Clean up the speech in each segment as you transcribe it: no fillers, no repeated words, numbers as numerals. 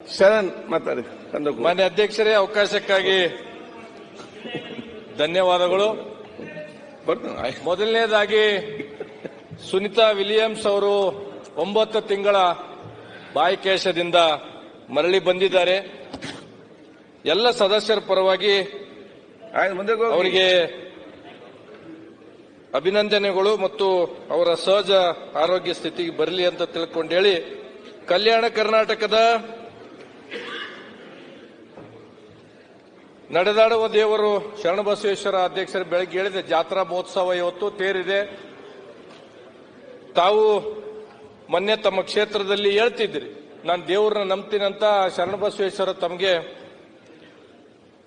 ಶರಣ್ ಮಾತಾಡಿ. ಮಾನ್ಯ ಅಧ್ಯಕ್ಷರೇ, ಅವಕಾಶಕ್ಕಾಗಿ ಧನ್ಯವಾದಗಳು. ಮೊದಲನೇದಾಗಿ ಸುನೀತಾ ವಿಲಿಯಮ್ಸ್ ಅವರು 9 ತಿಂಗಳ ಬಾಯಿಕೇಶದಿಂದ ಮರಳಿ ಬಂದಿದ್ದಾರೆ. ಎಲ್ಲ ಸದಸ್ಯರ ಪರವಾಗಿ ಅವರಿಗೆ ಅಭಿನಂದನೆಗಳು ಮತ್ತು ಅವರ ಸಹಜ ಆರೋಗ್ಯ ಸ್ಥಿತಿಗೆ ಬರಲಿ ಅಂತ ತಿಳ್ಕೊಂಡು ಹೇಳಿ, ಕಲ್ಯಾಣ ಕರ್ನಾಟಕದ ನಡೆದಾಡುವ ದೇವರು ಶರಣಬಸವೇಶ್ವರ ಅಧ್ಯಕ್ಷರು ಬೆಳಗ್ಗೆ ಹೇಳಿದೆ, ಜಾತ್ರಾ ಮಹೋತ್ಸವ ಇವತ್ತು ತೇರಿದೆ. ತಾವು ಮೊನ್ನೆ ತಮ್ಮ ಕ್ಷೇತ್ರದಲ್ಲಿ ಹೇಳ್ತಿದ್ರಿ, ನಾನು ದೇವ್ರನ್ನ ನಂಬ್ತೀನಂತ, ಶರಣಬಸವೇಶ್ವರ ತಮಗೆ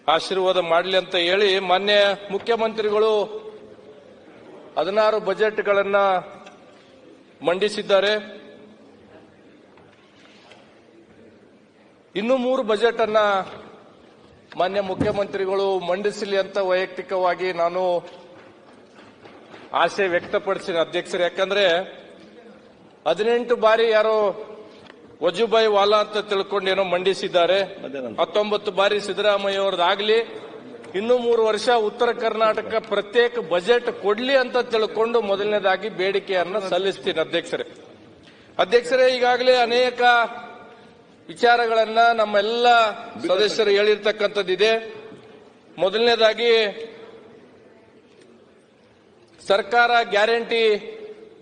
ಆಶೀರ್ವಾದ ಮಾಡಲಿ ಅಂತ ಹೇಳಿ ಮಾನ್ಯ ಮುಖ್ಯಮಂತ್ರಿಗಳು 16 ಬಜೆಟ್ಗಳನ್ನ ಮಂಡಿಸಿದ್ದಾರೆ. ಇನ್ನೂ 3 ಬಜೆಟ್ ಅನ್ನ ಮಾನ್ಯ ಮುಖ್ಯಮಂತ್ರಿಗಳು ಮಂಡಿಸಲಿ ಅಂತ ವೈಯಕ್ತಿಕವಾಗಿ ನಾನು ಆಸೆ ವ್ಯಕ್ತಪಡಿಸಿದ ಅಧ್ಯಕ್ಷರು. ಯಾಕಂದ್ರೆ 18 ಬಾರಿ ಯಾರೋ ವಜುಭಾಯಿ ವಾಲಾ ಅಂತ ತಿಳ್ಕೊಂಡು ಏನೋ ಮಂಡಿಸಿದ್ದಾರೆ. 19 ಬಾರಿ ಸಿದ್ದರಾಮಯ್ಯ ಅವ್ರದ್ದಾಗ್ಲಿ, ಇನ್ನೂ 3 ವರ್ಷ ಉತ್ತರ ಕರ್ನಾಟಕ ಪ್ರತ್ಯೇಕ ಬಜೆಟ್ ಕೊಡ್ಲಿ ಅಂತ ತಿಳ್ಕೊಂಡು ಮೊದಲನೇದಾಗಿ ಬೇಡಿಕೆಯನ್ನ ಸಲ್ಲಿಸ್ತೀನಿ ಅಧ್ಯಕ್ಷರೇ. ಈಗಾಗಲೇ ಅನೇಕ ವಿಚಾರಗಳನ್ನ ನಮ್ಮೆಲ್ಲ ಸದಸ್ಯರು ಹೇಳಿರ್ತಕ್ಕಂಥದ್ದಿದೆ. ಮೊದಲನೇದಾಗಿ ಸರ್ಕಾರ ಗ್ಯಾರಂಟಿ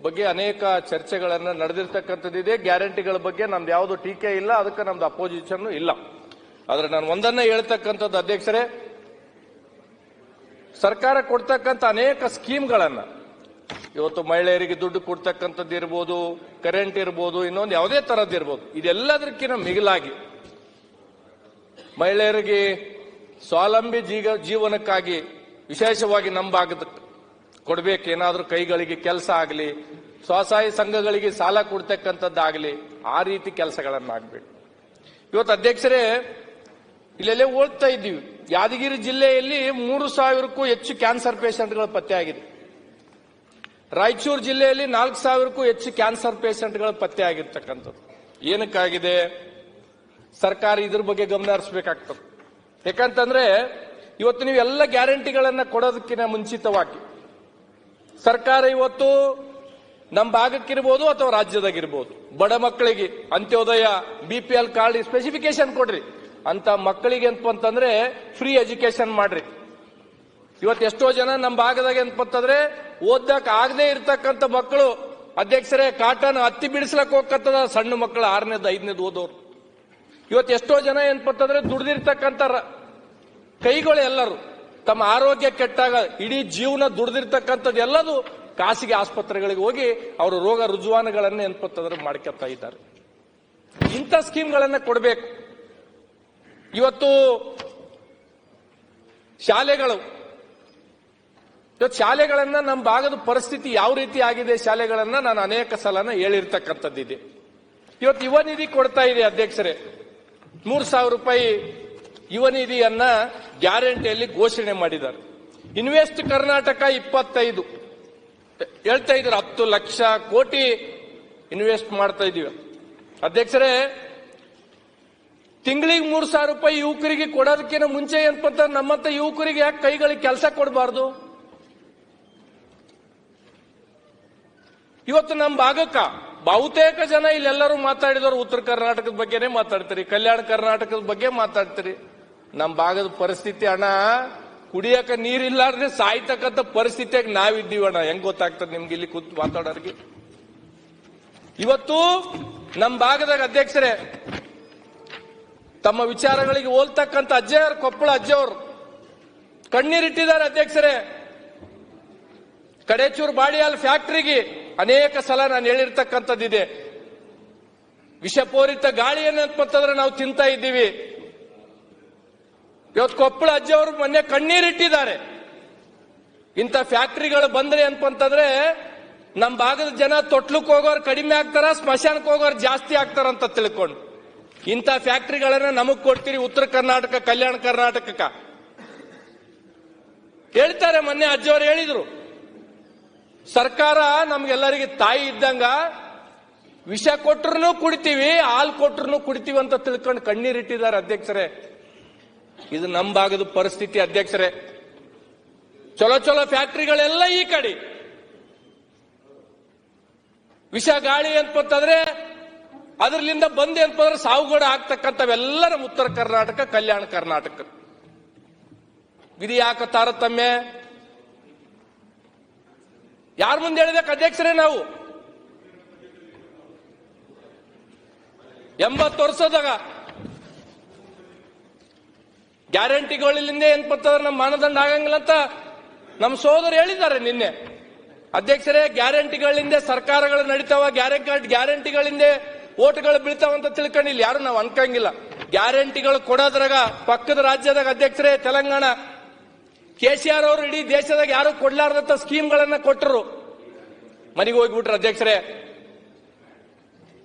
ಬಗ್ಗೆ ಅನೇಕ ಚರ್ಚೆಗಳನ್ನ ನಡೆದಿರ್ತಕ್ಕಂಥದ್ದಿದೆ. ಗ್ಯಾರಂಟಿಗಳ ಬಗ್ಗೆ ನಮ್ದು ಯಾವುದು ಟೀಕೆ ಇಲ್ಲ, ಅದಕ್ಕೆ ನಮ್ದು ಅಪೋಸಿಷನ್ ಇಲ್ಲ. ಆದ್ರೆ ನಾನು ಒಂದನ್ನ ಹೇಳ್ತಕ್ಕಂಥದ್ದು ಅಧ್ಯಕ್ಷರೇ, ಸರ್ಕಾರ ಕೊಡ್ತಕ್ಕಂಥ ಅನೇಕ ಸ್ಕೀಮ್ಗಳನ್ನ ಇವತ್ತು ಮಹಿಳೆಯರಿಗೆ ದುಡ್ಡು ಕೊಡ್ತಕ್ಕಂಥದ್ದು ಇರ್ಬೋದು, ಕರೆಂಟ್ ಇರ್ಬೋದು, ಇನ್ನೊಂದು ಯಾವುದೇ ತರದ್ದು ಇರ್ಬೋದು, ಇದೆಲ್ಲದಕ್ಕಿಂತ ಮಿಗಿಲಾಗಿ ಮಹಿಳೆಯರಿಗೆ ಸ್ವಾವಲಂಬಿ ಜೀವನಕ್ಕಾಗಿ ವಿಶೇಷವಾಗಿ ನಮ್ಮ ಭಾಗದ ಕೊಡ್ಬೇಕು. ಏನಾದ್ರೂ ಕೈಗಳಿಗೆ ಕೆಲಸ ಆಗಲಿ, ಸ್ವಸಹಾಯ ಸಂಘಗಳಿಗೆ ಸಾಲ ಕೊಡ್ತಕ್ಕಂಥದ್ದಾಗಲಿ, ಆ ರೀತಿ ಕೆಲಸಗಳನ್ನಾಗಬೇಕು. ಇವತ್ತು ಅಧ್ಯಕ್ಷರೇ, ಇಲ್ಲೆಲ್ಲೇ ಓದ್ತಾ ಇದ್ದೀವಿ, ಯಾದಗಿರಿ ಜಿಲ್ಲೆಯಲ್ಲಿ 3,000ಕ್ಕೂ ಹೆಚ್ಚು ಕ್ಯಾನ್ಸರ್ ಪೇಷಂಟ್ಗಳು ಪತ್ತೆಯಾಗಿದೆ. ರಾಯಚೂರು ಜಿಲ್ಲೆಯಲ್ಲಿ 4,000ಕ್ಕೂ ಹೆಚ್ಚು ಕ್ಯಾನ್ಸರ್ ಪೇಷಂಟ್ಗಳು ಪತ್ತೆ ಆಗಿರ್ತಕ್ಕಂಥದ್ದು. ಏನಕ್ಕಾಗಿದೆ? ಸರ್ಕಾರ ಇದ್ರ ಬಗ್ಗೆ ಗಮನ ಹರಿಸಬೇಕಾಗ್ತದೆ. ಯಾಕಂತಂದ್ರೆ ಇವತ್ತು ನೀವು ಎಲ್ಲ ಗ್ಯಾರಂಟಿಗಳನ್ನ ಕೊಡೋದಕ್ಕಿಂತ ಮುಂಚಿತವಾಗಿ ಸರ್ಕಾರ ಇವತ್ತು ನಮ್ಮ ಭಾಗಕ್ಕಿರ್ಬೋದು ಅಥವಾ ರಾಜ್ಯದಾಗಿರ್ಬೋದು, ಬಡ ಮಕ್ಕಳಿಗೆ ಅಂತ್ಯೋದಯ, BPL ಕಾರ್ಡ್ ಸ್ಪೆಸಿಫಿಕೇಶನ್ ಕೊಡ್ರಿ ಅಂತ ಮಕ್ಕಳಿಗೆ ಅಂತಂದ್ರೆ ಫ್ರೀ ಎಜುಕೇಶನ್ ಮಾಡ್ರಿ. ಇವತ್ತು ಎಷ್ಟೋ ಜನ ನಮ್ಮ ಭಾಗದಾಗ ಅಂತಂದ್ರೆ ಓದಕ್ ಆಗದೆ ಇರ್ತಕ್ಕಂಥ ಮಕ್ಕಳು ಅಧ್ಯಕ್ಷರೇ, ಕಾಟನ್ ಹತ್ತಿ ಬಿಡಿಸ್ಲಕ್ ಹೋಗತ್ತದ ಸಣ್ಣ ಮಕ್ಕಳು 6ನೇದು 5ನೇದು ಓದೋರು. ಇವತ್ತು ಎಷ್ಟೋ ಜನ ಏನಪ್ಪಂತಂದ್ರೆ ದುಡ್ದಿರ್ತಕ್ಕಂಥ ಕೈಗಳು ಎಲ್ಲರೂ ತಮ್ಮ ಆರೋಗ್ಯ ಕೆಟ್ಟಾಗ ಇಡೀ ಜೀವನ ದುಡ್ದಿರ್ತಕ್ಕಂಥದ್ದು ಎಲ್ಲದು ಖಾಸಗಿ ಆಸ್ಪತ್ರೆಗಳಿಗೆ ಹೋಗಿ ಅವರು ರೋಗ ರುಜುವಾನುಗಳನ್ನ ಏನಪ್ಪಂತಂದ್ರೆ ಮಾಡ್ಕೊತಾ ಇದ್ದಾರೆ. ಇಂಥ ಸ್ಕೀಮ್ಗಳನ್ನ ಕೊಡಬೇಕು. ಇವತ್ತು ಶಾಲೆಗಳನ್ನ ನಮ್ಮ ಭಾಗದ ಪರಿಸ್ಥಿತಿ ಯಾವ ರೀತಿ ಆಗಿದೆ, ಶಾಲೆಗಳನ್ನ ನಾನು ಅನೇಕ ಸಲನ ಹೇಳಿರ್ತಕ್ಕಂಥದ್ದಿದೆ. ಇವತ್ತು ಯುವ ನಿಧಿ ಕೊಡ್ತಾ ಇದೆ ಅಧ್ಯಕ್ಷರೇ, 3,000 ರೂಪಾಯಿ ಯುವ ನಿಧಿಯನ್ನ ಗ್ಯಾರಂಟಿಯಲ್ಲಿ ಘೋಷಣೆ ಮಾಡಿದ್ದಾರೆ. ಇನ್ವೆಸ್ಟ್ ಕರ್ನಾಟಕ 25 ಹೇಳ್ತಾ ಇದ್ರು, 10 ಲಕ್ಷ ಕೋಟಿ ಇನ್ವೆಸ್ಟ್ ಮಾಡ್ತಾ ಇದೀವಿ ಅಧ್ಯಕ್ಷರೇ. ತಿಂಗಳಿಗೆ 3,000 ರೂಪಾಯಿ ಯುವಕರಿಗೆ ಕೊಡೋದಕ್ಕಿಂತ ಮುಂಚೆ ಏನಪ್ಪ, ನಮ್ಮಂತ ಯುವಕರಿಗೆ ಯಾಕೆ ಕೈಗಳಿಗೆ ಕೆಲಸ ಕೊಡಬಾರ್ದು? ಇವತ್ತು ನಮ್ಮ ಭಾಗಕ್ಕ ಬಹುತೇಕ ಜನ ಇಲ್ಲೆಲ್ಲರೂ ಮಾತಾಡಿದವರು ಉತ್ತರ ಕರ್ನಾಟಕದ ಬಗ್ಗೆನೇ ಮಾತಾಡ್ತೀರಿ, ಕಲ್ಯಾಣ ಕರ್ನಾಟಕದ ಬಗ್ಗೆ ಮಾತಾಡ್ತೀರಿ. ನಮ್ಮ ಭಾಗದ ಪರಿಸ್ಥಿತಿ ಅಣ್ಣ, ಕುಡಿಯಕ ನೀರಿಲ್ಲಾರ್ದೆ ಸಾಯ್ತಕ್ಕಂಥ ಪರಿಸ್ಥಿತಿಯಾಗ ನಾವಿದ್ದೀವಿ ಅಣ್ಣ. ಹೆಂಗ್ ಗೊತ್ತಾಗ್ತದೆ ನಿಮ್ಗೆ ಇಲ್ಲಿ ಕೂತ್ ಮಾತಾಡೋರಿಗೆ? ಇವತ್ತು ನಮ್ಮ ಭಾಗದಾಗ ಅಧ್ಯಕ್ಷರೇ, ತಮ್ಮ ವಿಚಾರಗಳಿಗೆ ಹೋಲ್ತಕ್ಕಂಥ ಅಜ್ಜಯ್ಯವರು, ಕೊಪ್ಪಳ ಅಜ್ಜಯ್ಯವರು ಕಣ್ಣೀರಿಟ್ಟಿದ್ದಾರೆ ಅಧ್ಯಕ್ಷರೇ. ಕಡೇಚೂರು ಬಾಡಿಯಾಲ್ ಫ್ಯಾಕ್ಟರಿಗೆ ಅನೇಕ ಸಲ ನಾನು ಹೇಳಿರ್ತಕ್ಕಂಥದ್ದಿದೆ, ವಿಷಪೂರಿತ ಗಾಳಿಯನ್ನಂತಂದ್ರೆ ನಾವು ತಿಂತಾ ಇದ್ದೀವಿ. ಇವತ್ತು ಕೊಪ್ಪಳ ಅಜ್ಜವರು ಮೊನ್ನೆ ಕಣ್ಣೀರಿಟ್ಟಿದ್ದಾರೆ. ಇಂಥ ಫ್ಯಾಕ್ಟರಿಗಳು ಬಂದ್ರೆ ಅಂತಂದ್ರೆ ನಮ್ಮ ಭಾಗದ ಜನ ತೊಟ್ಲಕ್ಕೆ ಹೋಗೋರು ಕಡಿಮೆ ಆಗ್ತಾರ, ಸ್ಮಶಾನಕ್ಕೆ ಹೋಗೋರು ಜಾಸ್ತಿ ಆಗ್ತಾರಂತ ತಿಳ್ಕೊಂಡು ಇಂಥ ಫ್ಯಾಕ್ಟರಿಗಳನ್ನ ನಮಗ್ ಕೊಡ್ತೀರಿ ಉತ್ತರ ಕರ್ನಾಟಕ, ಕಲ್ಯಾಣ ಕರ್ನಾಟಕಕ್ಕ ಹೇಳ್ತಾರೆ. ಮೊನ್ನೆ ಅಜ್ಜವರು ಹೇಳಿದ್ರು, ಸರ್ಕಾರ ನಮ್ಗೆಲ್ಲರಿಗೆ ತಾಯಿ ಇದ್ದಂಗ, ವಿಷ ಕೊಟ್ರು ಕುಡಿತೀವಿ, ಹಾಲು ಕೊಟ್ರು ಕುಡಿತೀವಿ ಅಂತ ತಿಳ್ಕೊಂಡು ಕಣ್ಣೀರಿಟ್ಟಿದ್ದಾರೆ ಅಧ್ಯಕ್ಷರೇ. ಇದು ನಮ್ಮ ಭಾಗದ ಪರಿಸ್ಥಿತಿ ಅಧ್ಯಕ್ಷರೇ. ಚಲೋ ಚಲೋ ಫ್ಯಾಕ್ಟರಿಗಳೆಲ್ಲ ಈ ಕಡೆ, ವಿಷ ಗಾಳಿ ಅಂತಂದ್ರೆ ಅದರಿಂದ ಬಂದೆ ಅಂತಂದ್ರೆ ಸಾವುಗಡ ಆಗ್ತಕ್ಕಂಥವೆಲ್ಲ ನಮ್ಮ ಉತ್ತರ ಕರ್ನಾಟಕ, ಕಲ್ಯಾಣ ಕರ್ನಾಟಕ. ಇದು ಯಾಕೆ ತಾರತಮ್ಯ? ಯಾರ ಮುಂದೆ ಹೇಳಿದಕ್ಕೆ ಅಧ್ಯಕ್ಷರೇ? ನಾವು 80 ವರ್ಷದಾಗ ಗ್ಯಾರಂಟಿಗಳಿಂದ ಏನ್ ಬರ್ತದ್ರೆ ನಮ್ಮ ಮಾನದಂಡ ಆಗಂಗಿಲ್ಲ ಅಂತ ನಮ್ಮ ಸೋದರು ಹೇಳಿದ್ದಾರೆ ನಿನ್ನೆ. ಅಧ್ಯಕ್ಷರೇ, ಗ್ಯಾರಂಟಿಗಳಿಂದ ಸರ್ಕಾರಗಳು ನಡೀತಾವ, ಗ್ಯಾರಂಟಿಗಳಿಂದ ಓಟ್ಗಳು ಬೀಳ್ತಾವ ಅಂತ ತಿಳ್ಕೊಂಡಿಲ್ಲ ಯಾರು ನಾವು ಅನ್ಕಂಗಿಲ್ಲ. ಗ್ಯಾರಂಟಿಗಳು ಕೊಡೋದ್ರಾಗ ಪಕ್ಕದ ರಾಜ್ಯದಾಗ ಅಧ್ಯಕ್ಷರೇ ತೆಲಂಗಾಣ, KCR ಅವರು ಇಡೀ ದೇಶದಾಗ ಯಾರು ಕೊಡ್ಲಾರ್ದಂತ ಸ್ಕೀಮ್ಗಳನ್ನ ಕೊಟ್ಟರು, ಮನೆಗೆ ಹೋಗ್ಬಿಟ್ರು ಅಧ್ಯಕ್ಷರೇ.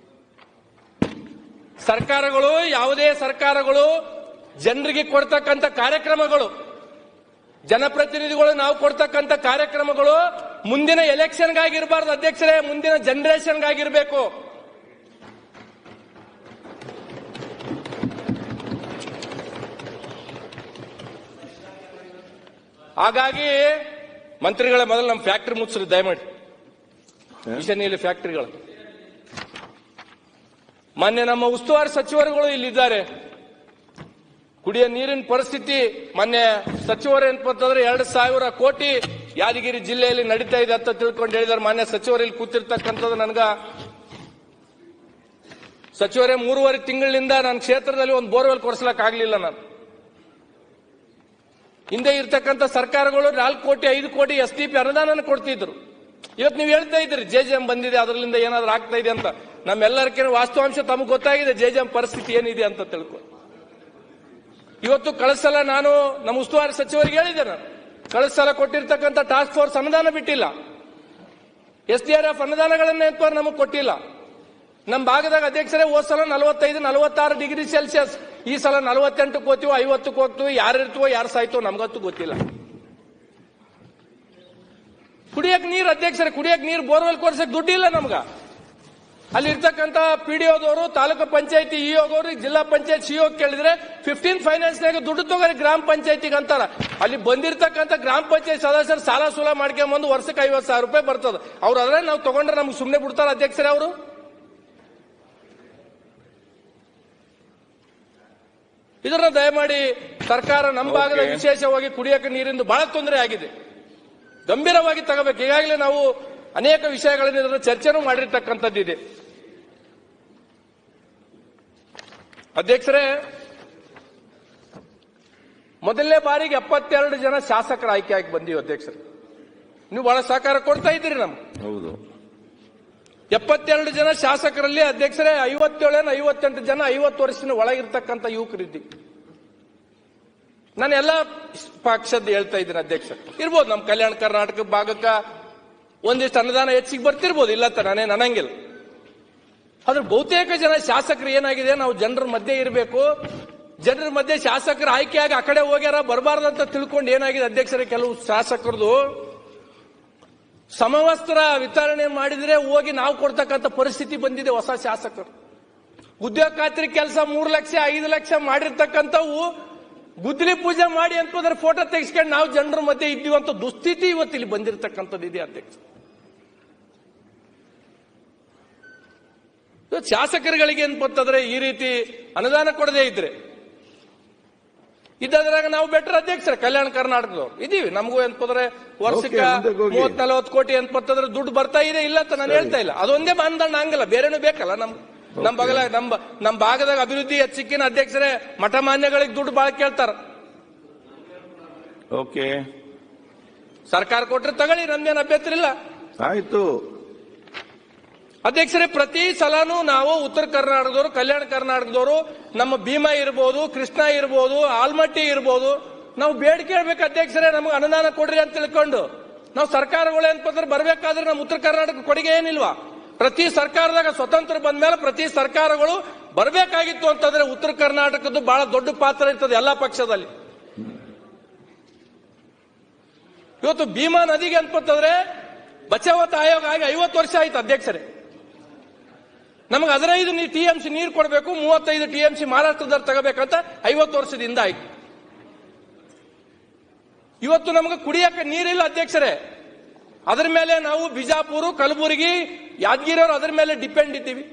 ಸರ್ಕಾರಗಳು, ಯಾವುದೇ ಸರ್ಕಾರಗಳು ಜನರಿಗೆ ಕೊಡ್ತಕ್ಕಂಥ ಕಾರ್ಯಕ್ರಮಗಳು, ಜನಪ್ರತಿನಿಧಿಗಳು ನಾವು ಕೊಡ್ತಕ್ಕಂಥ ಕಾರ್ಯಕ್ರಮಗಳು ಮುಂದಿನ ಎಲೆಕ್ಷನ್ಗಾಗಿರ್ಬಾರ್ದು ಅಧ್ಯಕ್ಷರೇ, ಮುಂದಿನ ಜನರೇಷನ್ಗಾಗಿರ್ಬೇಕು. ಹಾಗಾಗಿ ಮಂತ್ರಿಗಳ ಮೊದಲು ನಮ್ಮ ಫ್ಯಾಕ್ಟರಿ ಮುಚ್ಚ್ರಿ ದಯಮಾಡಿ, ಮಿಷನ್ ಫ್ಯಾಕ್ಟರಿಗಳು. ಮೊನ್ನೆ ನಮ್ಮ ಉಸ್ತುವಾರಿ ಸಚಿವರುಗಳು ಇಲ್ಲಿದ್ದಾರೆ. ಕುಡಿಯ ನೀರಿನ ಪರಿಸ್ಥಿತಿ ಮೊನ್ನೆ ಸಚಿವರು ಏನಂತಂದ್ರೆ 2,000 ಕೋಟಿ ಯಾದಗಿರಿ ಜಿಲ್ಲೆಯಲ್ಲಿ ನಡೀತಾ ಇದೆ ಅಂತ ತಿಳ್ಕೊಂಡು ಹೇಳಿದ್ದಾರೆ. ಮಾನ್ಯ ಸಚಿವರು ಇಲ್ಲಿ ಕೂತಿರ್ತಕ್ಕಂಥದ್ದು ನನಗ ಸಚಿವರೇ 3.5 ತಿಂಗಳಿಂದ ನನ್ನ ಕ್ಷೇತ್ರದಲ್ಲಿ ಒಂದು ಬೋರ್ವೆಲ್ ಕೊಡಿಸ್ಲಕ್ ಆಗ್ಲಿಲ್ಲ. ನಾನು ಹಿಂದೆ ಇರ್ತಕ್ಕಂಥ ಸರ್ಕಾರಗಳು 4 ಕೋಟಿ 5 ಕೋಟಿ SDP ಅನುದಾನ ಕೊಡ್ತಿದ್ರು. ಇವತ್ತು ನೀವು ಹೇಳ್ತಾ ಇದ್ರಿ JJM ಬಂದಿದೆ, ಅದರಿಂದ ಏನಾದ್ರೂ ಆಗ್ತಾ ಇದೆ ಅಂತ. ನಮ್ಮೆಲ್ಲರಿಗೂ ವಾಸ್ತವಾಂಶ ತಮಗೆ ಗೊತ್ತಾಗಿದೆ, JJM ಪರಿಸ್ಥಿತಿ ಏನಿದೆ ಅಂತ ತಿಳ್ಕೊ. ಇವತ್ತು ಕಳೆದ ಸಲ ನಾನು ನಮ್ಮ ಉಸ್ತುವಾರಿ ಸಚಿವರಿಗೆ ಹೇಳಿದ್ದೆ, ನಾನು ಕಳೆದ ಸಲ ಕೊಟ್ಟಿರ್ತಕ್ಕಂಥ ಟಾಸ್ಕ್ ಫೋರ್ಸ್ ಅನುದಾನ ಬಿಟ್ಟಿಲ್ಲ, SDRF ಅನುದಾನಗಳನ್ನ ನಮಗೆ ಕೊಟ್ಟಿಲ್ಲ. ನಮ್ಮ ಭಾಗದಾಗ ಅಧ್ಯಕ್ಷರೇ ಹೋದ ಸಲ 45-46 ಡಿಗ್ರಿ ಸೆಲ್ಸಿಯಸ್, ಈ ಸಲ 48 ಹೋಗ್ತೀವೋ 50 ಹೋಗ್ತೀವಿ, ಯಾರು ಇರ್ತೀವೋ ಯಾರು ಸಾಯ್ತೋ ನಮ್ಗಂತೂ ಗೊತ್ತಿಲ್ಲ. ಕುಡಿಯಕ್ ನೀರು ಅಧ್ಯಕ್ಷರೇ, ಕುಡಿಯಕ್ ನೀರು ಬೋರ್ವೆಲ್ ಕೊಡ್ಸಕ್ ದುಡ್ಡಿಲ್ಲ ನಮ್ಗ. ಅಲ್ಲಿ ಇರ್ತಕ್ಕಂಥ PDOದವರು, ತಾಲೂಕು ಪಂಚಾಯತಿ EOದವರು, ಜಿಲ್ಲಾ ಪಂಚಾಯತ್ CO ಕೇಳಿದ್ರೆ 15th ಫೈನಾನ್ಸ್ನಾಗ ದುಡ್ಡು ತಗೋರಿ ಗ್ರಾಮ ಪಂಚಾಯತಿಗೆ ಅಂತಾರ. ಅಲ್ಲಿ ಬಂದಿರ್ತಕ್ಕಂಥ ಗ್ರಾಮ ಪಂಚಾಯತ್ ಸದಸ್ಯರು ಸಾಲ ಸೂಲ ಮಾಡ್ಕೊಂಡ್ಬಂದು ವರ್ಷಕ್ಕೆ 50,000 ರೂಪಾಯಿ ಬರ್ತದ. ಅವ್ರು ಅದ್ರೆ ನಾವು ತಗೊಂಡ್ರೆ ನಮ್ಗೆ ಸುಮ್ಮನೆ ಬಿಡ್ತಾರ ಅಧ್ಯಕ್ಷರೇ ಅವರು? ಇದನ್ನ ದಯಮಾಡಿ ಸರ್ಕಾರ ನಮ್ಮ ಭಾಗದ ವಿಶೇಷವಾಗಿ ಕುಡಿಯಕ್ಕೆ ನೀರಿಂದು ಬಹಳ ತೊಂದರೆ ಆಗಿದೆ, ಗಂಭೀರವಾಗಿ ತಗೋಬೇಕು. ಈಗಾಗಲೇ ನಾವು ಅನೇಕ ವಿಷಯಗಳನ್ನು ಇದರ ಚರ್ಚೆನೂ ಮಾಡಿರ್ತಕ್ಕಂಥದ್ದಿದೆ. ಅಧ್ಯಕ್ಷರೇ, ಮೊದಲನೇ ಬಾರಿಗೆ 72 ಜನ ಶಾಸಕರ ಆಯ್ಕೆಯಾಗಿ ಬಂದೀವಿ ಅಧ್ಯಕ್ಷರೇ. ನೀವು ಬಹಳ ಸಹಕಾರ ಕೊಡ್ತಾ ಇದ್ದೀರಿ ನಮ್ಗೆ. ಹೌದು, 72 ಜನ ಶಾಸಕರಲ್ಲಿ ಅಧ್ಯಕ್ಷರೇ 57-58 ಜನ 50 ವರ್ಷದ ಒಳಗಿರ್ತಕ್ಕಂಥ ಯುವಕರಿದ್ದೀವಿ. ನಾನು ಎಲ್ಲ ಪಕ್ಷದ ಹೇಳ್ತಾ ಇದ್ದೀನಿ ಅಧ್ಯಕ್ಷ. ಇರ್ಬೋದು ನಮ್ಮ ಕಲ್ಯಾಣ ಕರ್ನಾಟಕ ಭಾಗಕ್ಕೆ ಒಂದಿಷ್ಟು ಅನುದಾನ ಹೆಚ್ಚಿಗೆ ಬರ್ತಿರ್ಬೋದು, ಇಲ್ಲ ಅಂತ ನಾನೇನು ಅನ್ನಂಗಿಲ್ಲ. ಆದ್ರೆ ಬಹುತೇಕ ಜನ ಶಾಸಕರು ಏನಾಗಿದೆ, ನಾವು ಜನರ ಮಧ್ಯೆ ಇರಬೇಕು, ಜನರ ಮಧ್ಯೆ ಶಾಸಕರ ಆಯ್ಕೆಯಾಗಿ ಆ ಕಡೆ ಹೋಗ್ಯಾರ ಬರಬಾರ್ದಂತ ತಿಳ್ಕೊಂಡು ಏನಾಗಿದೆ ಅಧ್ಯಕ್ಷರೇ, ಕೆಲವು ಶಾಸಕರದು ಸಮವಸ್ತ್ರ ವಿತರಣೆ ಮಾಡಿದ್ರೆ ಹೋಗಿ ನಾವು ಕೊಡ್ತಕ್ಕಂಥ ಪರಿಸ್ಥಿತಿ ಬಂದಿದೆ. ಹೊಸ ಶಾಸಕರು ಉದ್ಯೋಗ ಖಾತ್ರಿ ಕೆಲಸ 3 ಲಕ್ಷ 5 ಲಕ್ಷ ಮಾಡಿರ್ತಕ್ಕಂಥವು ಗುದ್ದಲಿ ಪೂಜೆ ಮಾಡಿ ಅಂತಂದ್ರೆ ಫೋಟೋ ತೆಗೆಸ್ಕೊಂಡು ನಾವು ಜನರ ಮಧ್ಯೆ ಇದ್ದೀವಂತ ದುಸ್ಥಿತಿ ಇವತ್ತು ಇಲ್ಲಿ ಬಂದಿರತಕ್ಕಂಥದ್ದು ಇದೆ ಅಧ್ಯಕ್ಷ. ಶಾಸಕರುಗಳಿಗೆ ಅಂತಂದ್ರೆ ಈ ರೀತಿ ಅನುದಾನ ಕೊಡದೇ ಇದ್ರೆ ಇದ್ರಾಗ ನಾವು ಬೆಟರ್ ಅಧ್ಯಕ್ಷರ ಕಲ್ಯಾಣ ಕರ್ನಾಟಕದವ್ರು ಇದೀವಿ. ನಮಗೂ ಅಂತಂದ್ರೆ ವರ್ಷಕ್ಕೆ 30-40 ಕೋಟಿ ಅಂತಂದ್ರೆ ದುಡ್ಡು ಬರ್ತಾ ಇದೆ, ಇಲ್ಲ ಅಂತ ನಾನು ಹೇಳ್ತಾ ಇಲ್ಲ. ಅದೊಂದೇ ಮಾನದಂಡ ಹಂಗಲ್ಲ, ಬೇರೆನೂ ಬೇಕಲ್ಲ. ನಮ್ಮ ಭಾಗದಾಗ ಅಭಿವೃದ್ಧಿ ಹೆಚ್ಚಿಕ್ಕಿನ ಅಧ್ಯಕ್ಷರೇ ಮಠ ಮಾನ್ಯಗಳಿಗೆ ದುಡ್ಡು ಬಾಳ ಕೇಳ್ತಾರ. ಓಕೆ, ಸರ್ಕಾರ ಕೊಟ್ರೆ ತಗೊಳ್ಳಿ, ನಮ್ದೇನು ಅಭ್ಯಂತರ ಇಲ್ಲ. ಆಯ್ತು ಅಧ್ಯಕ್ಷರೇ, ಪ್ರತಿ ಸಲನೂ ನಾವು ಉತ್ತರ ಕರ್ನಾಟಕದವರು, ಕಲ್ಯಾಣ ಕರ್ನಾಟಕದವರು, ನಮ್ಮ ಭೀಮಾ ಇರ್ಬೋದು, ಕೃಷ್ಣ ಇರ್ಬೋದು, ಆಲ್ಮಟ್ಟಿ ಇರ್ಬೋದು, ನಾವು ಬೇಡಿಕೆ ಹೇಳ್ಬೇಕು ಅಧ್ಯಕ್ಷರೇ, ನಮಗೆ ಅನುದಾನ ಕೊಡ್ರಿ ಅಂತ ತಿಳ್ಕೊಂಡು. ನಾವು ಸರ್ಕಾರಗಳು ಅಂತಂದ್ರೆ ಬರ್ಬೇಕಾದ್ರೆ ನಮ್ಮ ಉತ್ತರ ಕರ್ನಾಟಕ ಕೊಡುಗೆ ಏನಿಲ್ವಾ? ಪ್ರತಿ ಸರ್ಕಾರದಾಗ ಸ್ವತಂತ್ರ ಬಂದ ಮೇಲೆ ಪ್ರತಿ ಸರ್ಕಾರಗಳು ಬರಬೇಕಾಗಿತ್ತು ಅಂತಂದ್ರೆ ಉತ್ತರ ಕರ್ನಾಟಕದ್ದು ಬಹಳ ದೊಡ್ಡ ಪಾತ್ರ ಇರ್ತದೆ ಎಲ್ಲಾ ಪಕ್ಷದಲ್ಲಿ. ಇವತ್ತು ಭೀಮಾ ನದಿಗೆ ಅಂತಂದ್ರೆ ಬಚಾವತ್ ಆಯೋಗ ಆಗಿ 50 ವರ್ಷ ಆಯ್ತು ಅಧ್ಯಕ್ಷರೇ. ನಮಗೆ 15 TMC ನೀರು ಕೊಡಬೇಕು, 35 TMC ಮಹಾರಾಷ್ಟ್ರದವ್ರು ತಗೋಬೇಕಂತ 50 ವರ್ಷದಿಂದ ಆಯ್ತು. ಇವತ್ತು ನಮಗೆ ಕುಡಿಯಕ್ಕೆ ನೀರಿಲ್ಲ ಅಧ್ಯಕ್ಷರೇ. ಅದರ ಮೇಲೆ ನಾವು ಬಿಜಾಪುರ, ಕಲಬುರಗಿ, ಯಾದಗಿರಿಯವರು ಅದರ ಮೇಲೆ ಡಿಪೆಂಡ್ ಇದ್ದೀವಿ.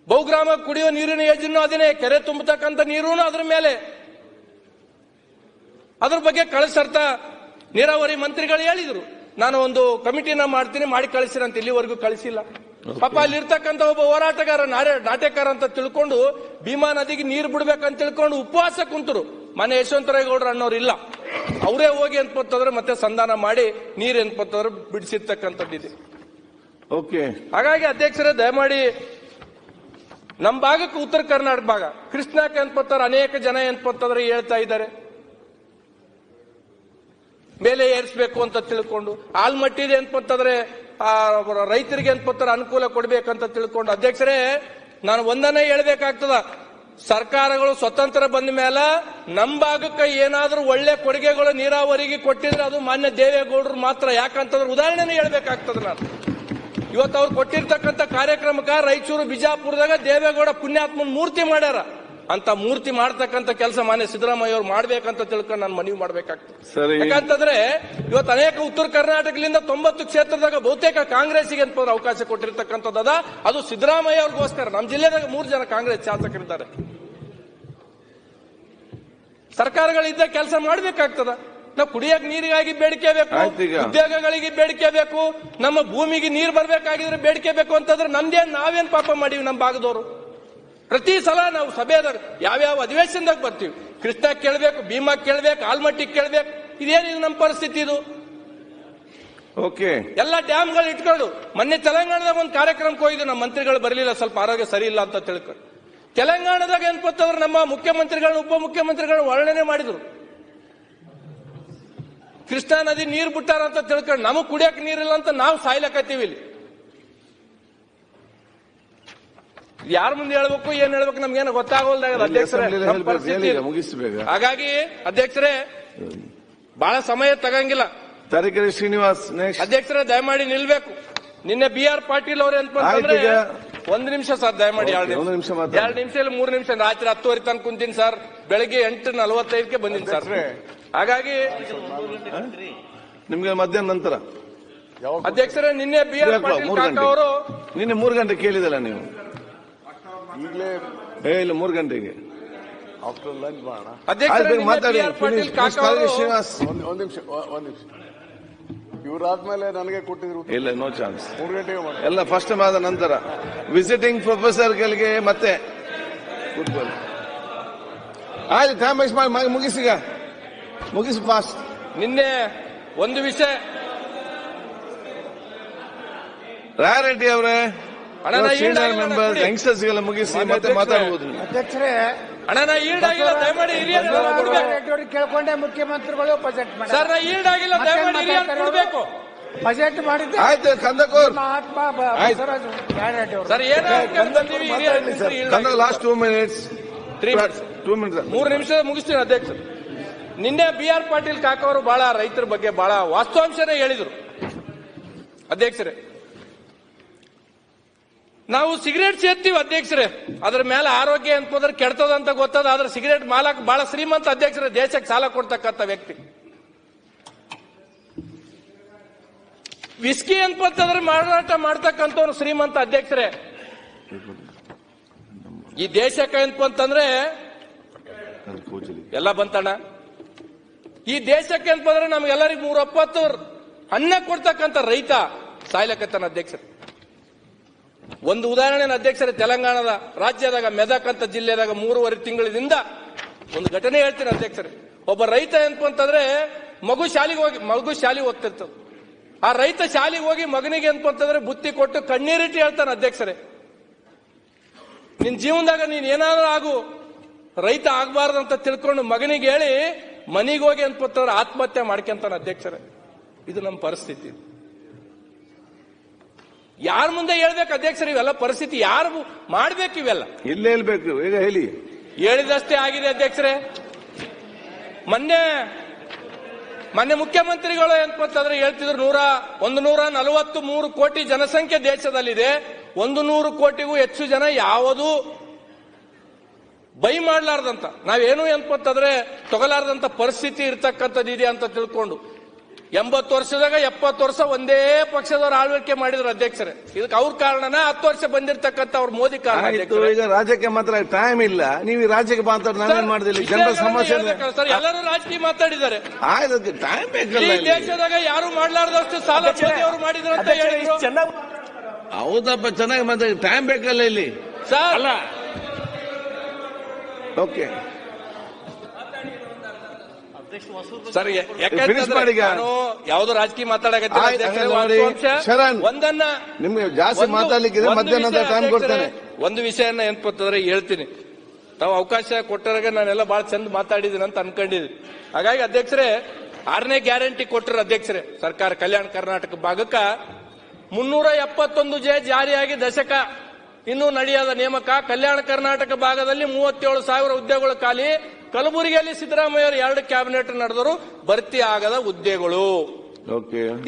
ಬಹುಗ್ರಾಮ ಕುಡಿಯುವ ನೀರಿನ ಯೋಜನೆ ಅದನ್ನೇ, ಕೆರೆ ತುಂಬತಕ್ಕಂಥ ನೀರು ಅದ್ರ ಮೇಲೆ. ಅದ್ರ ಬಗ್ಗೆ ಕಳಿಸರ್ತ ನೀರಾವರಿ ಮಂತ್ರಿಗಳು ಹೇಳಿದ್ರು, ನಾನು ಒಂದು ಕಮಿಟಿನ ಮಾಡ್ತೀನಿ, ಮಾಡಿ ಕಳಿಸಿರ ಅಂತ. ಇಲ್ಲಿವರೆಗೂ ಕಳಿಸಿಲ್ಲ. ಪಾಪ ಅಲ್ಲಿರ್ತಕ್ಕಂಥ ಒಬ್ಬ ಹೋರಾಟಗಾರ, ನಾಟ್ಯಕಾರ ಅಂತ ತಿಳ್ಕೊಂಡು ಭೀಮಾ ನದಿಗೆ ನೀರು ಬಿಡ್ಬೇಕಂತ ತಿಳ್ಕೊಂಡು ಉಪವಾಸ ಕುಂತರು. ಮನೆ ಯಶವಂತರೇಗೌಡರು ಅನ್ನೋರು ಇಲ್ಲ, ಅವರೇ ಹೋಗಿ ಅನ್ಪತ್ತಂದ್ರೆ ಮತ್ತೆ ಸಂಧಾನ ಮಾಡಿ ನೀರು ಅನ್ಪತ್ತಂದ್ರೆ ಬಿಡಿಸಿರ್ತಕ್ಕಂಥದ್ದಿದೆ. ಓಕೆ. ಹಾಗಾಗಿ ಅಧ್ಯಕ್ಷರೇ, ದಯಮಾಡಿ ನಮ್ಮ ಭಾಗಕ್ಕೆ, ಉತ್ತರ ಕರ್ನಾಟಕ ಭಾಗ, ಕೃಷ್ಣಕ್ಕೆ ಅನ್ಪತ್ತಾರ ಅನೇಕ ಜನ ಅನ್ಪತ್ತಂದ್ರೆ ಹೇಳ್ತಾ ಇದ್ದಾರೆ, ಮೇಲೆ ಏರಿಸಬೇಕು ಅಂತ ತಿಳ್ಕೊಂಡು. ಆಲ್ಮಟ್ಟಿದೆ ಅನ್ಪತ್ತಂದ್ರೆ ರೈತರಿಗೆ ಅನ್ಪತ್ತಾರ ಅನುಕೂಲ ಕೊಡ್ಬೇಕಂತ ತಿಳ್ಕೊಂಡು. ಅಧ್ಯಕ್ಷರೇ, ನಾನು ಒಂದನ್ನೇ ಹೇಳ್ಬೇಕಾಗ್ತದ, ಸರ್ಕಾರಗಳು ಸ್ವತಂತ್ರ ಬಂದ ಮೇಲೆ ನಮ್ಮ ಭಾಗಕ್ಕೆ ಏನಾದ್ರೂ ಒಳ್ಳೆ ಕೊಡುಗೆಗಳು ನೀರಾವರಿಗೆ ಕೊಟ್ಟಿದ್ರೆ ಅದು ಮಾನ್ಯ ದೇವೇಗೌಡರು ಮಾತ್ರ. ಯಾಕಂತಂದ್ರೆ ಉದಾಹರಣೆನೇ ಹೇಳ್ಬೇಕಾಗ್ತದೆ ನಾನು. ಇವತ್ತು ಅವ್ರು ಕೊಟ್ಟಿರ್ತಕ್ಕಂಥ ಕಾರ್ಯಕ್ರಮಕ್ಕೆ ರಾಯಚೂರು, ಬಿಜಾಪುರದಾಗ ದೇವೇಗೌಡ ಪುಣ್ಯಾತ್ಮನ ಮೂರ್ತಿ ಮಾಡ್ಯಾರ. ಅಂತ ಮೂರ್ತಿ ಮಾಡ್ತಕ್ಕಂಥ ಕೆಲಸ ಮಾನ್ಯ ಸಿದ್ದರಾಮಯ್ಯ ಅವ್ರು ಮಾಡ್ಬೇಕಂತ ತಿಳ್ಕೊಂಡು ನಾನು ಮನವಿ ಮಾಡ್ಬೇಕಾಗ್ತದೆ. ಯಾಕಂತಂದ್ರೆ ಇವತ್ತು ಅನೇಕ ಉತ್ತರ ಕರ್ನಾಟಕದಿಂದ 90 ಕ್ಷೇತ್ರದಾಗ ಬಹುತೇಕ ಕಾಂಗ್ರೆಸ್ಗೆ ಅಂತ ಅವಕಾಶ ಕೊಟ್ಟಿರ್ತಕ್ಕಂಥದ್ದು. ಅದು ಸಿದ್ದರಾಮಯ್ಯ ಅವ್ರಿಗೋಸ್ಕರ. ನಮ್ಮ ಜಿಲ್ಲೆದಾಗ 3 ಜನ ಕಾಂಗ್ರೆಸ್ ಶಾಸಕರಿದ್ದಾರೆ. ಸರ್ಕಾರಗಳಿದ್ದ ಕೆಲಸ ಮಾಡ್ಬೇಕಾಗ್ತದ. ನಾವು ಕುಡಿಯಕ್ಕೆ ನೀರಿಗಾಗಿ ಬೇಡಿಕೆ ಬೇಕು, ಉದ್ಯೋಗಗಳಿಗೆ ಬೇಡಿಕೆ ಬೇಕು, ನಮ್ಮ ಭೂಮಿಗೆ ನೀರು ಬರ್ಬೇಕಾಗಿದ್ರೆ ಬೇಡಿಕೆ ಬೇಕು ಅಂತಂದ್ರೆ ನಾವೇನ್ ಪಾಪ ಮಾಡೀವಿ ನಮ್ಮ ಭಾಗದವರು? ಪ್ರತಿ ಸಲ ನಾವು ಸಭೆದಾಗ ಯಾವ್ಯಾವ ಅಧಿವೇಶನದಾಗ ಬರ್ತೀವಿ, ಕೃಷ್ಣ ಕೇಳಬೇಕು, ಭೀಮಾ ಕೇಳಬೇಕು, ಆಲ್ಮಟ್ಟಿ ಕೇಳಬೇಕು. ಇದೇನಿದು ನಮ್ಮ ಪರಿಸ್ಥಿತಿ ಇದು? ಓಕೆ. ಎಲ್ಲ ಡ್ಯಾಮ್ಗಳು ಇಟ್ಕೊಂಡು ಮೊನ್ನೆ ತೆಲಂಗಾಣದಾಗ ಒಂದು ಕಾರ್ಯಕ್ರಮಕ್ಕೆ ಹೋಗಿದ್ದು, ನಮ್ಮ ಮಂತ್ರಿಗಳು ಬರಲಿಲ್ಲ, ಸ್ವಲ್ಪ ಆರೋಗ್ಯ ಸರಿ ಇಲ್ಲ ಅಂತ ತಿಳ್ಕೊಂಡು. ತೆಲಂಗಾಣದಾಗ ಏನ್ಪತ್ತಂದ್ರೆ ನಮ್ಮ ಮುಖ್ಯಮಂತ್ರಿಗಳನ್ನ, ಉಪಮುಖ್ಯಮಂತ್ರಿಗಳನ್ನ ವರ್ಣನೆ ಮಾಡಿದ್ರು. ಕೃಷ್ಣಾ ನದಿ ನೀರು ಬಿಟ್ಟಾರ ಅಂತ ತಿಳ್ಕೊಂಡು ನಮಗ್ ಕುಡಿಯಕ್ಕೆ ನೀರಿಲ್ಲ ಅಂತ ನಾವು ಸಾಯ್ಲಕತ್ತೀವಿ ಇಲ್ಲಿ. ಯಾರ ಮುಂದೆ ಹೇಳ್ಬೇಕು, ಏನ್ ಹೇಳ್ಬೇಕು ನಮ್ಗೇನು ಗೊತ್ತಾಗೋಲ್ದಾಗ ಅಧ್ಯಕ್ಷರೇ. ಹಾಗಾಗಿ ಅಧ್ಯಕ್ಷರೇ, ಬಹಳ ಸಮಯ ತಗಂಗಿಲ್ಲ. ತರೀಕೆರೆ ಶ್ರೀನಿವಾಸ್ ಅಧ್ಯಕ್ಷರೇ, ದಯಮಾಡಿ ನಿಲ್ಬೇಕು. ನಿನ್ನೆ BR ಪಾಟೀಲ್ ಅವ್ರೆ ಅಂತಂದ್ರೆ 1 ನಿಮಿಷ ಸರ್, ದಯಮಾಡಿ 2 ನಿಮಿಷ 3 ನಿಮಿಷ. ರಾತ್ರಿ 10:30 ತನಕ ಕುಂತೀನಿ ಸರ್, ಬೆಳಗ್ಗೆ 8:45ಕ್ಕೆ ಬಂದಿನಿ ಸರ್. ಹಾಗಾಗಿ ನಿಮ್ಗೆ ಮಧ್ಯಾಹ್ನ ನಂತರ ಅಧ್ಯಕ್ಷರೇ, ನಿನ್ನೆ BR ಪಾಟೀಲ್ ಕಾಕ ಅವರು ನಿನ್ನೆ 3 ಗಂಟೆ ಕೇಳಿದಲ್ಲ ನೀವು? ಈಗಲೇ ಇಲ್ಲ, 3 ಗಂಟೆಗೆ ಆಫ್ಟರ್ ಲಂಚ್ ಮಾಡೋಣ. ಅಧ್ಯಕ್ಷರೇ, ಶ್ರೀನಿವಾಸ್ ಒಂದ್ ನಿಮಿಷ ಇವರಾದ್ಮೇಲೆ ನನಗೆ ಕೊಟ್ಟಿದ್ರು. ಇಲ್ಲ, ನೋ ಚಾನ್ಸ್. 3 ಗಂಟೆಗೆ ಮಾಡಿ ಎಲ್ಲ ಫಸ್ಟ್ ಆದ ನಂತರ ವಿಸಿಟಿಂಗ್ ಪ್ರೊಫೆಸರ್ಗಳಿಗೆ ಮತ್ತೆ ಕೂತ್ಕೊಳ್ಳಿ. ಆಯ್ತು, ಟೈಮ್ ವೇಸ್ಟ್ ಮಾಡಿ ಮುಗಿಸಿಗ, ಮುಗಿಸಿ ಫಾಸ್ಟ್. ನಿನ್ನೆ ಒಂದು ವಿಷಯ, ರಾಯರೆಡ್ಡಿ ಅವರೇ, ಸೀನಿಯರ್ ಮೆಂಬರ್ ಯಂಗ್ಸ್ಟರ್ಸ್ ಗೆಲ್ಲ ಮುಗಿಸಿ ಮತ್ತೆ ಮಾತಾಡಬಹುದು. ಅಧ್ಯಕ್ಷರೇ, ಅಣ್ಣ ಈಲ್ಡ್ ಆಗಿಲ್ಲ, ದಯಮಾಡಿ ಹಿರಿಯರು ಕೇಳ್ಕೊಂಡೆ ಮುಖ್ಯಮಂತ್ರಿಗಳು ಬಜೆಟ್ ಮಾಡಿ ಸರ್. ಈಲ್ಡ್ ಆಗಿಲ್ಲ, ದಯಮಾಡಿ ಹಿರಿಯರು ಕೊಡಬೇಕು. ಬಜೆಟ್ ಮಾಡಿದ್ದೆ. ಆಯ್ತು, ಕಂದಕೂರ್ ಮಹಾತ್ಮ ಬಸವರಾಜ ರಾಯರೆಡ್ಡಿ ಅವರು ಸರ್, ಲಾಸ್ಟ್ 2 ಮಿನಿಟ್ಸ್ 2 ಮಿನಿಟ್ಸ್ 3 ನಿಮಿಷ ಮುಗಿಸ್ತೀನಿ ಅಧ್ಯಕ್ಷ. ನಿನ್ನೆ BR ಪಾಟೀಲ್ ಕಾಕ ಅವರು ಬಹಳ ರೈತರ ಬಗ್ಗೆ ಬಹಳ ವಾಸ್ತವಾಂಶನೇ ಹೇಳಿದ್ರು ಅಧ್ಯಕ್ಷರೇ. ನಾವು ಸಿಗರೇಟ್ ಸೇರ್ತೀವಿ ಅಧ್ಯಕ್ಷರೇ, ಅದ್ರ ಮೇಲೆ ಆರೋಗ್ಯ ಅಂತಂದ್ರೆ ಕೆಡ್ತದ ಅಂತ ಗೊತ್ತದ. ಆದ್ರೆ ಸಿಗರೇಟ್ ಮಾಲಕ್ ಬಹಳ ಶ್ರೀಮಂತ ಅಧ್ಯಕ್ಷರೇ, ದೇಶಕ್ಕೆ ಸಾಲ ಕೊಡ್ತಕ್ಕಂಥ ವ್ಯಕ್ತಿ. ವಿಸ್ಕಿ ಅಂತಂದ್ರೆ ಮಾರಾಟ ಮಾಡ್ತಕ್ಕಂಥವ್ರು ಶ್ರೀಮಂತ ಅಧ್ಯಕ್ಷರೇ. ಈ ದೇಶಕ್ಕೆ ಅಂತಂದ್ರೆ ಎಲ್ಲ ಬಂತಣ್ಣ. ಈ ದೇಶಕ್ಕೆ ಅಂತಂದ್ರೆ ನಮ್ಗೆಲ್ಲರಿಗೂ 3 ಅನ್ನ ಕೊಡ್ತಕ್ಕಂಥ ರೈತ ಸಾಯ್ಲಕತ್ತಾನ ಅಧ್ಯಕ್ಷರೇ. ಒಂದು ಉದಾಹರಣೆ ಅಧ್ಯಕ್ಷರೇ, ತೆಲಂಗಾಣದ ರಾಜ್ಯದಾಗ ಮೆದಕ್ ಅಂತ ಜಿಲ್ಲೆದಾಗ 3.5 ತಿಂಗಳಿಂದ ಒಂದು ಘಟನೆ ಹೇಳ್ತೀನಿ ಅಧ್ಯಕ್ಷರೇ. ಒಬ್ಬ ರೈತ ಅಂತಂದ್ರೆ ಮಗು ಶಾಲೆಗೆ ಹೋಗ್ತಿರ್ತದೆ. ಆ ರೈತ ಶಾಲೆಗೆ ಹೋಗಿ ಮಗನಿಗೆ ಅಂತಂದ್ರೆ ಬುತ್ತಿ ಕೊಟ್ಟು ಕಣ್ಣೀರಿಟ್ಟು ಹೇಳ್ತಾನೆ ಅಧ್ಯಕ್ಷರೇ, ನಿನ್ ಜೀವನದಾಗ ನೀನ್ ಏನಾದ್ರೂ ಆಗು, ರೈತ ಆಗಬಾರ್ದು ಅಂತ ತಿಳ್ಕೊಂಡು ಮಗನಿಗೆ ಹೇಳಿ ಮನೆಗೆ ಹೋಗಿ ಅಂತಂದ್ರೆ ಆತ್ಮಹತ್ಯೆ ಮಾಡ್ಕೊಂತಾನೆ ಅಧ್ಯಕ್ಷರೇ. ಇದು ನಮ್ಮ ಪರಿಸ್ಥಿತಿ. ಯಾರ ಮುಂದೆ ಹೇಳ್ಬೇಕು ಅಧ್ಯಕ್ಷರು? ಇವೆಲ್ಲ ಪರಿಸ್ಥಿತಿ ಯಾರು ಮಾಡ್ಬೇಕು? ಇವೆಲ್ಲ ಇಲ್ಲೇ ಹೇಳ್ಬೇಕು. ಈಗ ಹೇಳಿ, ಹೇಳಿದಷ್ಟೇ ಆಗಿದೆ ಅಧ್ಯಕ್ಷರೇ. ಮೊನ್ನೆ ಮುಖ್ಯಮಂತ್ರಿಗಳು ಅಂತಂದ್ರೆ ಹೇಳ್ತಿದ್ರು 143 ಕೋಟಿ ಜನಸಂಖ್ಯೆ ದೇಶದಲ್ಲಿದೆ, 100 ಕೋಟಿಗೂ ಹೆಚ್ಚು ಜನ ಯಾವುದು ಬೈ ಮಾಡ್ಲಾರ್ದಂತ ನಾವೇನು ಅಂತಂದ್ರೆ ತಗೊಲಾರ್ದಂತ ಪರಿಸ್ಥಿತಿ ಇರ್ತಕ್ಕಂಥದ್ದು ಇದೆ ಅಂತ ತಿಳ್ಕೊಂಡು 80 ವರ್ಷದಾಗ 70 ವರ್ಷ ಒಂದೇ ಪಕ್ಷದವ್ರು ಆಳ್ವಿಕೆ ಮಾಡಿದ್ರು ಅಧ್ಯಕ್ಷರೇ. ಇದಕ್ಕೆ ಅವ್ರ ಕಾರಣನ 10 ವರ್ಷ ಬಂದಿರತಕ್ಕಂಥ ಅವ್ರ ಮೋದಿ ಕಾರಣ. ಈಗ ರಾಜ್ಯಕ್ಕೆ ಮಾತ್ರ ಟೈಮ್ ಇಲ್ಲ, ನೀವು ರಾಜ್ಯಕ್ಕೆ ಮಾತಾಡ ನಾವೇನ್ ಮಾಡಿದಿಲ್ಲ, ಜನರ ಸಮಸ್ಯೆ ಸರ್ ಎಲ್ಲರೂ ರಾಜಕೀಯ ಮಾತಾಡಿದ್ದಾರೆ. ಆಯ್ತು, ಟೈಮ್ ಬೇಕಲ್ಲ. ಈ ದೇಶದಾಗ ಯಾರು ಮಾಡ್ಲಾರ್ದಷ್ಟು ಸಾಲ ಮೋದಿ ಅವರು ಮಾಡಿದ್ರು ಅಂತ ಹೇಳಿದ್ರು. ಹೌದಪ್ಪ, ಚೆನ್ನಾಗಿ ಮಾತಾಡಿ, ಟೈಮ್ ಬೇಕಲ್ಲ ಇಲ್ಲಿ ಸರ್. ಅಲ್ಲ ಓಕೆ ಸರ್, ನಾನು ಯಾವ್ದು ರಾಜಕೀಯ ಶರಣ್, ಒಂದನ್ನ ನಿಮ್ಗೆ ಜಾಸ್ತಿ ಮಾತಾಡ್ಲಿಕ್ಕೆ ಮಧ್ಯಾಹ್ನದ ಟೈಮ್ ಕೊಡ್ತೇನೆ. ಒಂದು ವಿಷಯನ ಏನ್ಪತ್ತಂದ್ರೆ ಹೇಳ್ತೀನಿ. ತಾವು ಅವಕಾಶ ಕೊಟ್ಟರಾಗ ನಾನೆಲ್ಲ ಬಹಳ ಚಂದ ಮಾತಾಡಿದ್ದೀನಿ ಅಂತ ಅನ್ಕೊಂಡಿದ್ದೀನಿ. ಹಾಗಾಗಿ ಅಧ್ಯಕ್ಷರೇ, 6ನೇ ಗ್ಯಾರಂಟಿ ಕೊಟ್ಟರು ಅಧ್ಯಕ್ಷರೇ. ಸರ್ಕಾರ ಕಲ್ಯಾಣ ಕರ್ನಾಟಕ ಭಾಗಕ್ಕ 371 ಜಾರಿಯಾಗಿ ದಶಕ ಇನ್ನೂ ನಡೆಯದ ನೇಮಕ. ಕಲ್ಯಾಣ ಕರ್ನಾಟಕ ಭಾಗದಲ್ಲಿ 37,000 ಹುದ್ದೆಗಳು ಖಾಲಿ. ಕಲಬುರಗಿಯಲ್ಲಿ ಸಿದ್ದರಾಮಯ್ಯ 2 ಕ್ಯಾಬಿನೆಟ್ ನಡೆದರು, ಭರ್ತಿ ಆಗದ ಹುದ್ದೆಗಳು.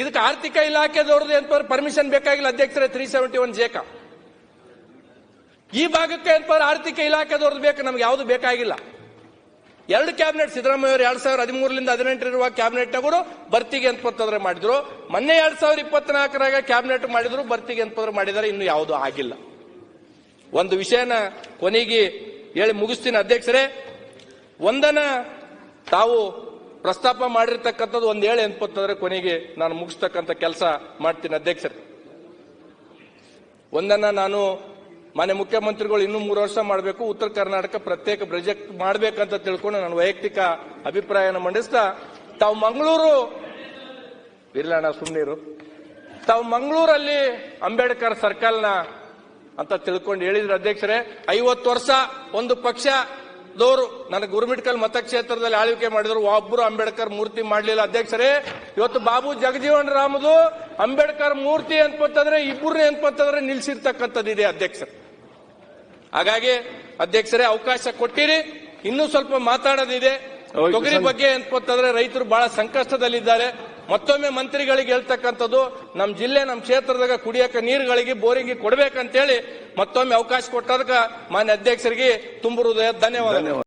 ಇದಕ್ಕೆ ಆರ್ಥಿಕ ಇಲಾಖೆದವ್ರದ್ದು ಎಂತ ಪರ್ಮಿಷನ್ ಬೇಕಾಗಿಲ್ಲ ಅಧ್ಯಕ್ಷರೇ. 371 ಜೇಕ ಈ ಭಾಗಕ್ಕೆ ಎಂತ ಆರ್ಥಿಕ ಇಲಾಖೆದವ್ರದ್ದು ಬೇಕು, ನಮ್ಗೆ ಯಾವ್ದು ಬೇಕಾಗಿಲ್ಲ. 2 ಕ್ಯಾಬಿನೆಟ್ ಸಿದ್ದರಾಮಯ್ಯ 2013ರಿಂದ 18 ಇರುವ ಕ್ಯಾಬಿನೆಟ್ನವರು ಭರ್ತಿಗೆ ಎಂತಂದ್ರೆ ಮಾಡಿದ್ರು. ಮೊನ್ನೆ 2024ರಾಗ ಕ್ಯಾಬಿನೆಟ್ ಮಾಡಿದ್ರು, ಭರ್ತಿಗೆ ಎಂತಂದ್ರೆ ಮಾಡಿದ್ದಾರೆ. ಇನ್ನು ಯಾವುದು ಆಗಿಲ್ಲ. ಒಂದು ವಿಷಯನ ಕೊನೆಗೆ ಹೇಳಿ ಮುಗಿಸ್ತೀನಿ ಅಧ್ಯಕ್ಷರೇ. ಒಂದನ ತಾವು ಪ್ರಸ್ತಾಪ ಮಾಡಿರ್ತಕ್ಕಂಥದ್ದು ಒಂದು ಹೇಳಿ ಅಂತಂದ್ರೆ ಕೊನೆಗೆ ನಾನು ಮುಗಿಸ್ತಕ್ಕಂಥ ಕೆಲಸ ಮಾಡ್ತೀನಿ ಅಧ್ಯಕ್ಷರೇ. ಒಂದನ್ನ ನಾನು ಮಾನ್ಯ ಮುಖ್ಯಮಂತ್ರಿಗಳು ಇನ್ನೂ 3 ವರ್ಷ ಮಾಡಬೇಕು, ಉತ್ತರ ಕರ್ನಾಟಕ ಪ್ರತ್ಯೇಕ ಪ್ರಾಜೆಕ್ಟ್ ಮಾಡಬೇಕಂತ ತಿಳ್ಕೊಂಡು ನಾನು ವೈಯಕ್ತಿಕ ಅಭಿಪ್ರಾಯನ ಮಂಡಿಸ್ತಾ, ತಾವು ಮಂಗಳೂರು ಇರ್ಲಣ್ಣ ಸುಮ್ನೀರು, ತಾವು ಮಂಗಳೂರಲ್ಲಿ ಅಂಬೇಡ್ಕರ್ ಸರ್ಕಲ್ನ ಅಂತ ತಿಳ್ಕೊಂಡು ಹೇಳಿದ್ರು ಅಧ್ಯಕ್ಷರೇ. 50 ವರ್ಷ ಒಂದು ಪಕ್ಷದವರು ನನಗೆ ಗುರುಮಿಟ್ಕಲ್ ಮತಕ್ಷೇತ್ರದಲ್ಲಿ ಆಳ್ವಿಕೆ ಮಾಡಿದ್ರು, ಒಬ್ಬರು ಅಂಬೇಡ್ಕರ್ ಮೂರ್ತಿ ಮಾಡಲಿಲ್ಲ ಅಧ್ಯಕ್ಷರೇ. ಇವತ್ತು ಬಾಬು ಜಗಜೀವನ್ ರಾಮದು ಅಂಬೇಡ್ಕರ್ ಮೂರ್ತಿ ಅಂತಂದ್ರೆ ಇಬ್ಬರನ್ನ ಅಂತಂದ್ರೆ ನಿಲ್ಸಿರ್ತಕ್ಕಂಥದ್ದಿದೆ ಅಧ್ಯಕ್ಷರೇ. ಹಾಗಾಗಿ ಅಧ್ಯಕ್ಷರೇ, ಅವಕಾಶ ಕೊಟ್ಟಿರಿ, ಇನ್ನೂ ಸ್ವಲ್ಪ ಮಾತಾಡೋದಿದೆ. ತೊಗರಿ ಬಗ್ಗೆ ಅಂತಂದ್ರೆ ರೈತರು ಬಹಳ ಸಂಕಷ್ಟದಲ್ಲಿದ್ದಾರೆ. ಮತ್ತೊಮ್ಮೆ ಮಂತ್ರಿಗಳಿಗೆ ಹೇಳ್ತಕ್ಕಂಥದ್ದು, ನಮ್ಮ ಜಿಲ್ಲೆ ನಮ್ಮ ಕ್ಷೇತ್ರದಾಗ ಕುಡಿಯಕ ನೀರುಗಳಿಗೆ ಬೋರಿಂಗ್ ಕೊಡ್ಬೇಕಂತೇಳಿ ಮತ್ತೊಮ್ಮೆ ಅವಕಾಶ ಕೊಟ್ಟದಕ್ಕೆ ಮಾನ್ಯ ಅಧ್ಯಕ್ಷರಿಗೆ ತುಂಬ ಹೃದಯ ಧನ್ಯವಾದ.